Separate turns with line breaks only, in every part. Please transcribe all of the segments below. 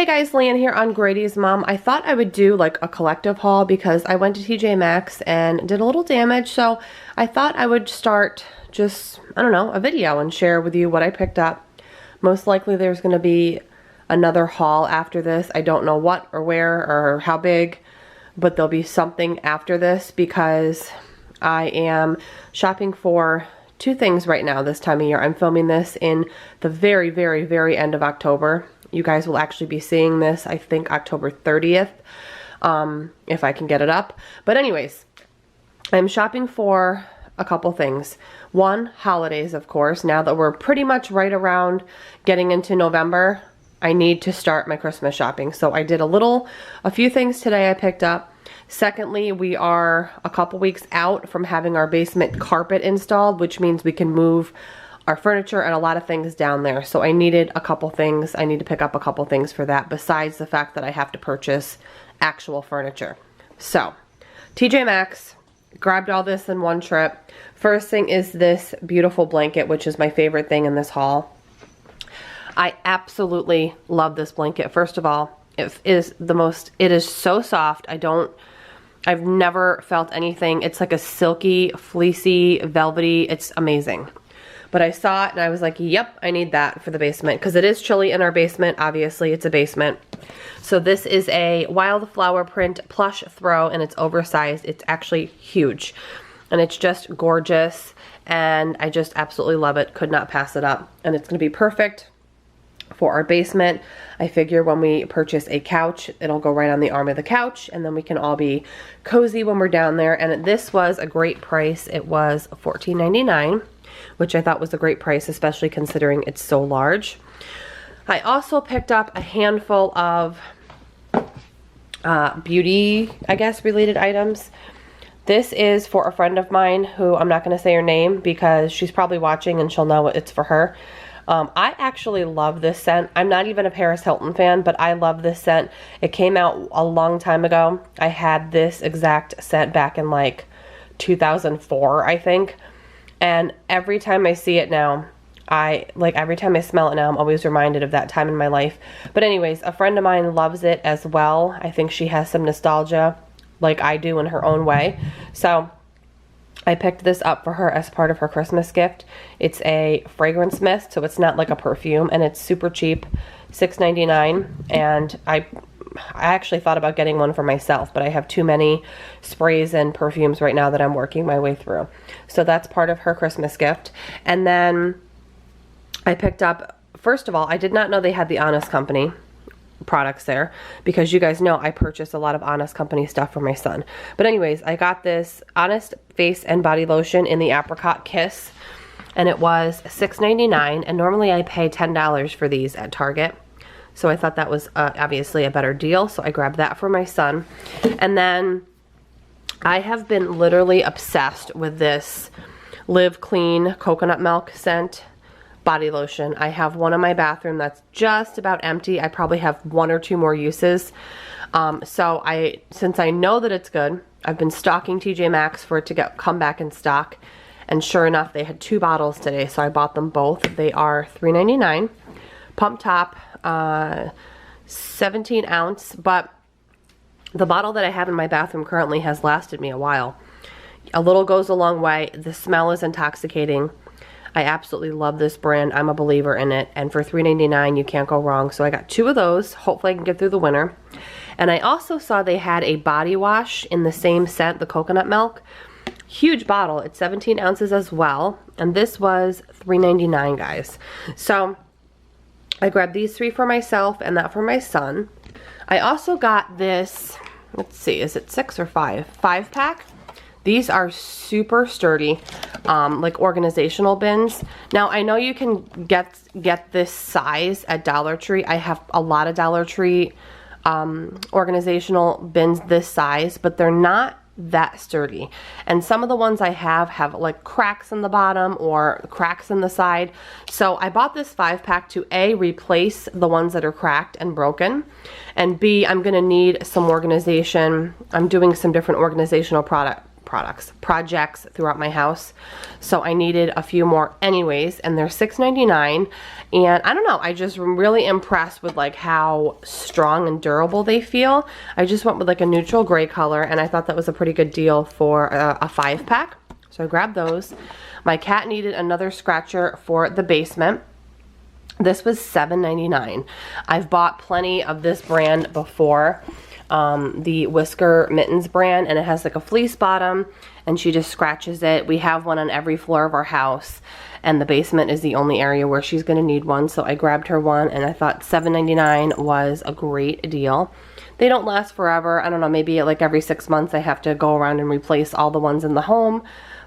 Hey guys, Leanne here on Grady's Mom. I thought I would do like a collective haul because I went to TJ Maxx and did a little damage, so I thought I would start just, I don't know, a video and share with you what I picked up. Most likely there's going to be another haul after this. I don't know what or where or how big, but there'll be something after this because I am shopping for two things right now this time of year. I'm filming this in the very end of October. You guys will actually be seeing this, I think, October 30th, if I can get it up. But anyways, I'm shopping for a couple things. One, holidays, of course. Now that we're pretty much right around getting into November, I need to start my Christmas shopping. So I did a few things today I picked up. Secondly, we are a couple weeks out from having our basement carpet installed, which means we can move our furniture and a lot of things down there. So I needed a couple things. I need to pick up a couple things for that besides the fact that I have to purchase actual furniture. So TJ Maxx, grabbed all this in one trip. First thing is this beautiful blanket, which is my favorite thing in this haul. I absolutely love this blanket. First of all, it is so soft. I've never felt anything. It's like a silky, fleecy, velvety, it's amazing. But I saw it and I was like, yep, I need that for the basement because it is chilly in our basement. Obviously, it's a basement. So this is a wildflower print plush throw and it's oversized. It's actually huge and it's just gorgeous and I just absolutely love it. Could not pass it up. And it's going to be perfect for our basement. I figure when we purchase a couch, it'll go right on the arm of the couch and then we can all be cozy when we're down there. And this was a great price. It was $14.99. which I thought was a great price, especially considering it's so large. I also picked up a handful of beauty, I guess, related items. This is for a friend of mine who I'm not going to say her name because she's probably watching and she'll know it's for her. I actually love this scent. I'm not even a Paris Hilton fan, but I love this scent. It came out a long time ago. I had this exact scent back in like 2004, I think. And every time I see it now, every time I smell it now, I'm always reminded of that time in my life. But anyways, a friend of mine loves it as well. I think she has some nostalgia like I do in her own way. So I picked this up for her as part of her Christmas gift. It's a fragrance mist, so it's not like a perfume, and it's super cheap, $6.99. And I actually thought about getting one for myself, but I have too many sprays and perfumes right now that I'm working my way through. So that's part of her Christmas gift. And then I picked up, first of all, I did not know they had the Honest Company products there because you guys know I purchase a lot of Honest Company stuff for my son. But anyways, I got this Honest face and body lotion in the Apricot Kiss and it was $6.99 and normally I pay $10 for these at Target. So I thought that was obviously a better deal. So I grabbed that for my son. And then I have been literally obsessed with this Live Clean coconut milk scent body lotion. I have one in my bathroom that's just about empty. I probably have one or two more uses. Since I know that it's good, I've been stalking TJ Maxx for it to come back in stock. And sure enough, they had 2 bottles today. So I bought them both. They are $3.99. Pump top. 17 ounce, but the bottle that I have in my bathroom currently has lasted me a while. A little goes a long way. The smell is intoxicating. I absolutely love this brand. I'm a believer in it, and for $3.99 you can't go wrong. So I got 2 of those. Hopefully I can get through the winter. And I also saw they had a body wash in the same scent, the coconut milk. Huge bottle. It's 17 ounces as well, and this was $3.99, guys. So I grabbed these 3 for myself and that for my son. I also got this, let's see, is it 6 or 5? 5-pack. These are super sturdy, like organizational bins. Now I know you can get this size at Dollar Tree. I have a lot of Dollar Tree organizational bins this size, but they're not that sturdy. And some of the ones I have like cracks in the bottom or cracks in the side. So I bought this 5-pack to A, replace the ones that are cracked and broken, and B, I'm gonna need some organization. I'm doing some different organizational projects throughout my house. So I needed a few more anyways, and they're $6.99. And I don't know, I just am really impressed with like how strong and durable they feel. I just went with like a neutral gray color, and I thought that was a pretty good deal for a 5-pack. So I grabbed those. My cat needed another scratcher for the basement. This was $7.99. I've bought plenty of this brand before, the Whisker Mittens brand, and it has like a fleece bottom, and she just scratches it. We have one on every floor of our house, and the basement is the only area where she's going to need one, so I grabbed her one, and I thought $7.99 was a great deal. They don't last forever. I don't know, maybe like every 6 months I have to go around and replace all the ones in the home,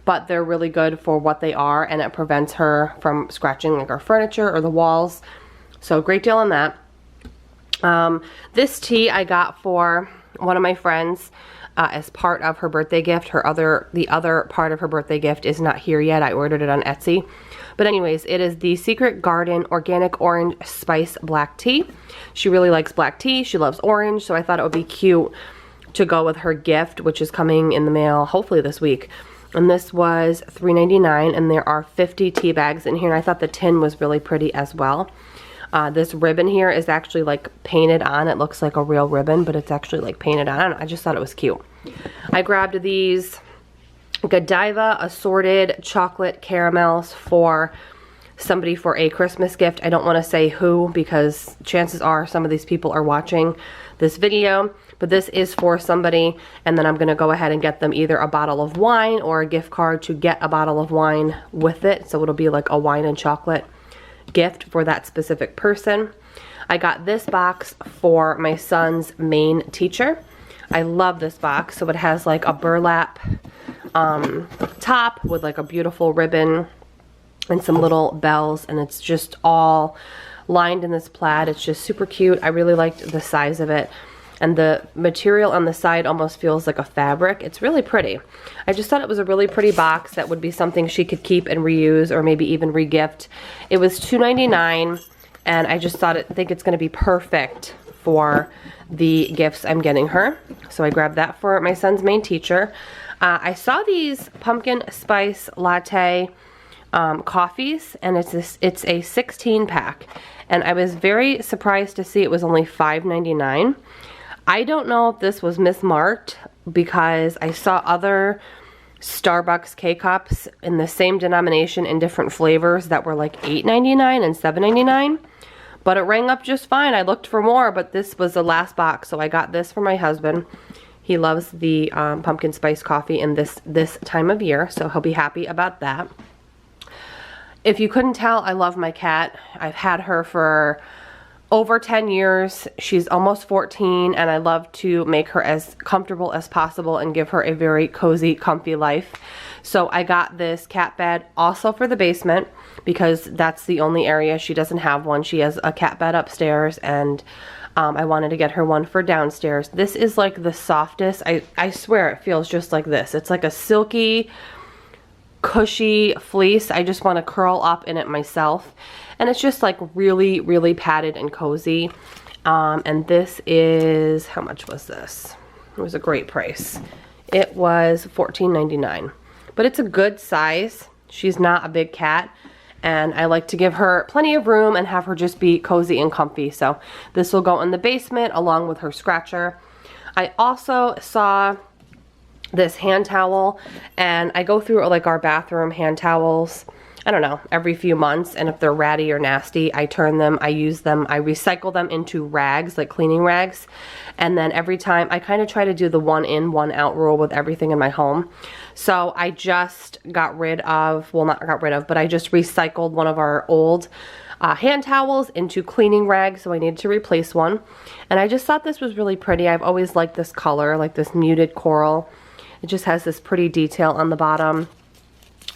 but they're really good for what they are, and it prevents her from scratching like our furniture or the walls. So great deal on that. This tea I got for one of my friends as part of her birthday gift. The other part of her birthday gift is not here yet. I ordered it on Etsy. But anyways, it is the Secret Garden Organic Orange Spice Black Tea. She really likes black tea. She loves orange, so I thought it would be cute to go with her gift, which is coming in the mail hopefully this week. And this was $3.99, and there are 50 tea bags in here, and I thought the tin was really pretty as well. This ribbon here is actually like painted on. It looks like a real ribbon, but it's actually like painted on. I don't know, I just thought it was cute. I grabbed these Godiva assorted chocolate caramels for somebody for a Christmas gift. I don't want to say who, because chances are some of these people are watching this video, but this is for somebody, and then I'm going to go ahead and get them either a bottle of wine or a gift card to get a bottle of wine with it, so it'll be like a wine and chocolate gift for that specific person. I got this box for my son's main teacher. I love this box. So it has like a burlap top with like a beautiful ribbon and some little bells, and it's just all lined in this plaid. It's just super cute. I really liked the size of it, and the material on the side almost feels like a fabric. It's really pretty. I just thought it was a really pretty box that would be something she could keep and reuse, or maybe even regift. It was $2.99, and I just think it's going to be perfect for the gifts I'm getting her. So I grabbed that for my son's main teacher. I saw these pumpkin spice latte coffees, and it's a 16-pack, and I was very surprised to see it was only $5.99. I don't know if this was mismarked, because I saw other Starbucks K-Cups in the same denomination in different flavors that were like $8.99 and $7.99, but it rang up just fine. I looked for more, but this was the last box, so I got this for my husband. He loves the pumpkin spice coffee in this time of year, so he'll be happy about that. If you couldn't tell, I love my cat. I've had her for over 10 years. She's almost 14, and I love to make her as comfortable as possible and give her a very cozy, comfy life. So I got this cat bed also for the basement, because that's the only area she doesn't have one. She has a cat bed upstairs, and I wanted to get her one for downstairs. This is like the softest. I swear it feels just like this. It's like a silky, cushy fleece. I just want to curl up in it myself, and it's just like really, really padded and cozy. And this is, how much was this? It was a great price. It was $14.99, but it's a good size. She's not a big cat, and I like to give her plenty of room and have her just be cozy and comfy. So this will go in the basement along with her scratcher. I also saw this hand towel, and I go through like our bathroom hand towels, I don't know, every few months, and if they're ratty or nasty, I turn them, I use them, I recycle them into rags, like cleaning rags, and then every time I kind of try to do the one in, one out rule with everything in my home. So I just got rid of, well, not got rid of, but I just recycled one of our old hand towels into cleaning rags, so I needed to replace one, and I just thought this was really pretty. I've always liked this color, like this muted coral. It just has this pretty detail on the bottom.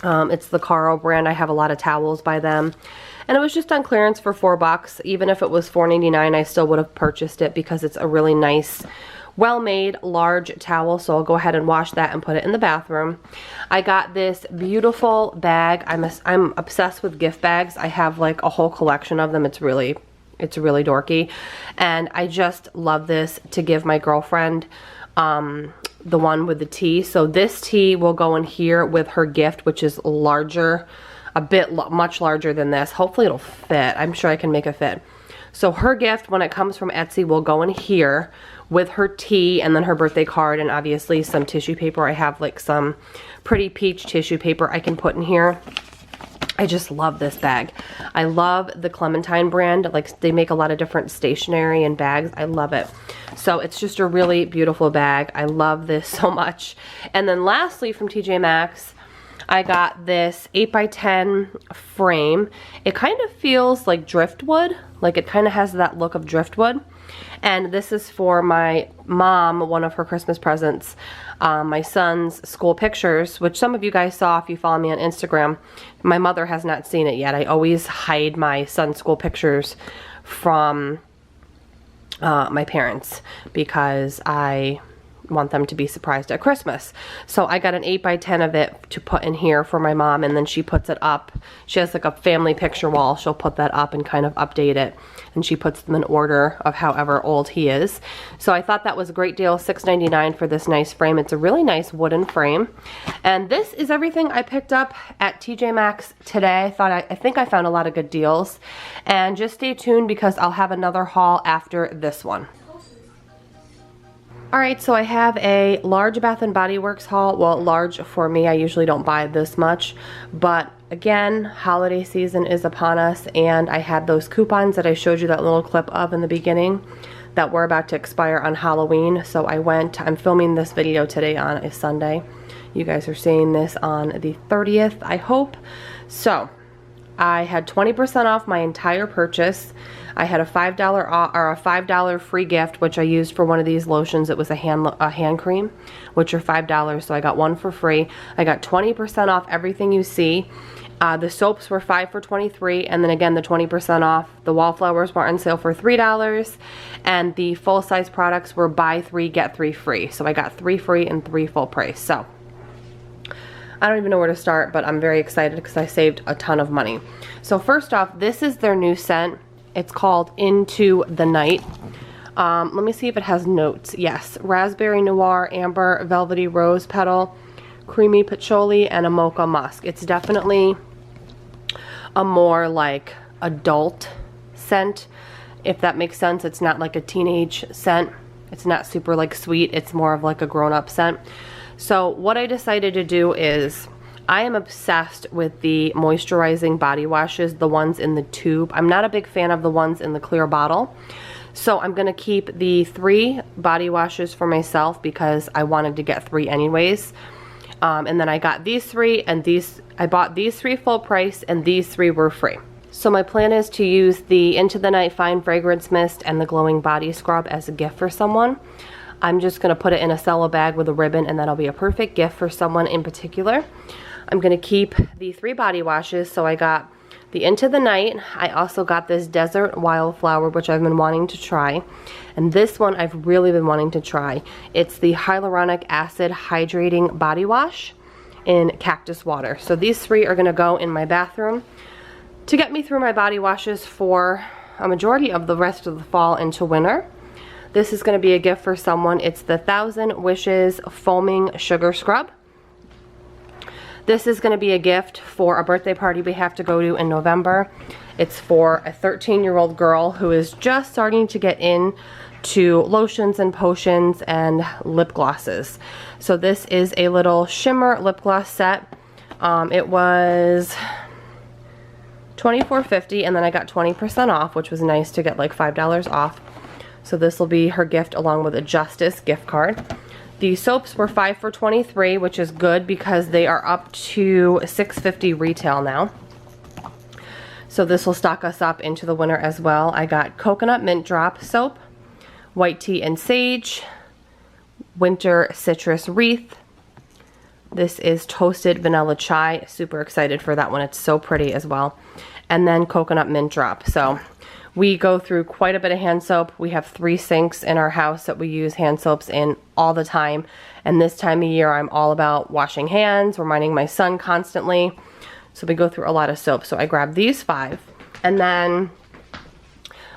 It's the Caro brand. I have a lot of towels by them. And it was just on clearance for $4. Even if it was $4.99, I still would have purchased it, because it's a really nice, well-made, large towel. So I'll go ahead and wash that and put it in the bathroom. I got this beautiful bag. I'm obsessed with gift bags. I have like a whole collection of them. It's really dorky. And I just love this to give my girlfriend the one with the tea. So this tea will go in here with her gift, which is larger, much larger than this. Hopefully it'll fit. I'm sure I can make it fit. So her gift, when it comes from Etsy, will go in here with her tea and then her birthday card and obviously some tissue paper. I have like some pretty peach tissue paper I can put in here. I just love this bag. I love the Clementine brand. Like, they make a lot of different stationery and bags. I love it. So it's just a really beautiful bag. I love this so much. And then lastly, from TJ Maxx, I got this 8x10 frame. It kind of feels like driftwood. Like, it kind of has that look of driftwood. And this is for my mom, one of her Christmas presents, my son's school pictures, which some of you guys saw if you follow me on Instagram. My mother has not seen it yet. I always hide my son's school pictures from my parents because I want them to be surprised at Christmas. So I got an 8x10 of it to put in here for my mom, and then she puts it up. She has like a family picture wall. She'll put that up and kind of update it, and she puts them in order of however old he is. So I thought that was a great deal, $6.99 for this nice frame. It's a really nice wooden frame. And this is everything I picked up at TJ Maxx today. I think I found a lot of good deals. And just stay tuned because I'll have another haul after this one. Alright, so I have a large Bath & Body Works haul. Well, large for me. I usually don't buy this much. But again, holiday season is upon us, and I had those coupons that I showed you that little clip of in the beginning that were about to expire on Halloween. So I'm filming this video today on a Sunday. You guys are seeing this on the 30th, I hope. So I had 20% off my entire purchase. I had a $5 free gift, which I used for one of these lotions. It was a hand cream, which are $5, so I got one for free. I got 20% off everything you see. The soaps were 5 for $23, and then again the 20% off. The wallflowers were on sale for $3, and the full-size products were buy 3 get 3 free. So I got 3 free and 3 full price. So I don't even know where to start, but I'm very excited because I saved a ton of money. So first off, this is their new scent. It's called Into the Night. Let me see if it has notes. Yes, raspberry noir, amber, velvety rose petal, creamy patchouli, and a mocha musk. It's definitely a more like adult scent, if that makes sense. It's not like a teenage scent. It's not super like sweet. It's more of like a grown-up scent. So what I decided to do is, I am obsessed with the moisturizing body washes, the ones in the tube. I'm not a big fan of the ones in the clear bottle. So I'm going to keep the 3 body washes for myself because I wanted to get 3 anyways. And then I got these 3, and I bought these 3 full price, and these 3 were free. So my plan is to use the Into the Night Fine Fragrance Mist and the Glowing Body Scrub as a gift for someone. I'm just going to put it in a cello bag with a ribbon, and that'll be a perfect gift for someone in particular. I'm going to keep the 3 body washes. So I got the Into the Night. I also got this Desert Wildflower, which I've been wanting to try. And this one I've really been wanting to try. It's the Hyaluronic Acid Hydrating Body Wash in Cactus Water. So these 3 are going to go in my bathroom to get me through my body washes for a majority of the rest of the fall into winter. This is going to be a gift for someone. It's the 1000 Wishes Foaming Sugar Scrub. This is going to be a gift for a birthday party we have to go to in November. It's for a 13-year-old girl who is just starting to get into lotions and potions and lip glosses. So this is a little shimmer lip gloss set. It was $24.50, and then I got 20% off, which was nice to get like $5 off. So this will be her gift along with a Justice gift card. The soaps were 5 for $23, which is good because they are up to $6.50 retail now. So this will stock us up into the winter as well. I got Coconut Mint Drop Soap, White Tea and Sage, Winter Citrus Wreath. This is Toasted Vanilla Chai. Super excited for that one. It's so pretty as well. And then Coconut Mint Drop. So we go through quite a bit of hand soap. We have 3 sinks in our house that we use hand soaps in all the time. And this time of year, I'm all about washing hands, reminding my son constantly. So we go through a lot of soap. So I grabbed these 5. And then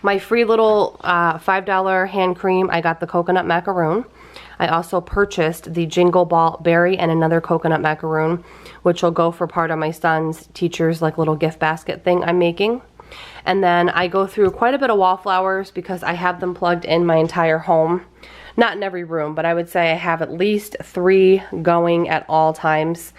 my free little $5 hand cream, I got the Coconut Macaroon. I also purchased the Jingle Ball Berry and another coconut macaroon, which will go for part of my son's teacher's like little gift basket thing I'm making. And then I go through quite a bit of wallflowers because I have them plugged in my entire home. Not in every room, but I would say I have at least 3 going at all times.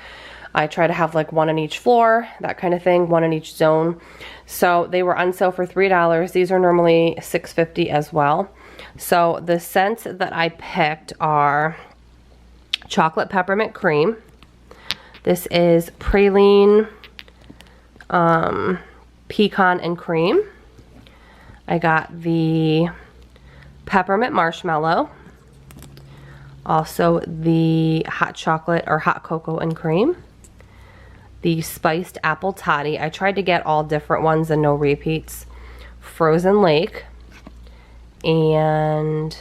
I try to have like 1 on each floor, that kind of thing, 1 in each zone. So they were on sale for $3. These are normally $6.50 as well. So the scents that I picked are chocolate peppermint cream. This is praline, pecan and cream. I got the peppermint marshmallow. Also the hot chocolate or hot cocoa and cream. The spiced apple toddy. I tried to get all different ones and no repeats. Frozen lake. And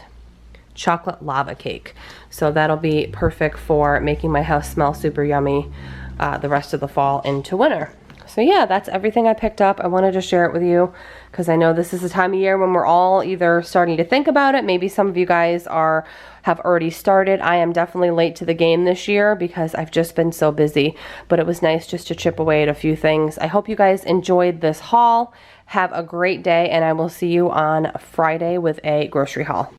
chocolate lava cake. So that'll be perfect for making my house smell super yummy the rest of the fall into winter. So yeah, that's everything I picked up. I wanted to share it with you because I know this is the time of year when we're all either starting to think about it. Maybe some of you guys have already started. I am definitely late to the game this year because I've just been so busy, but it was nice just to chip away at a few things. I hope you guys enjoyed this haul. Have a great day, and I will see you on Friday with a grocery haul.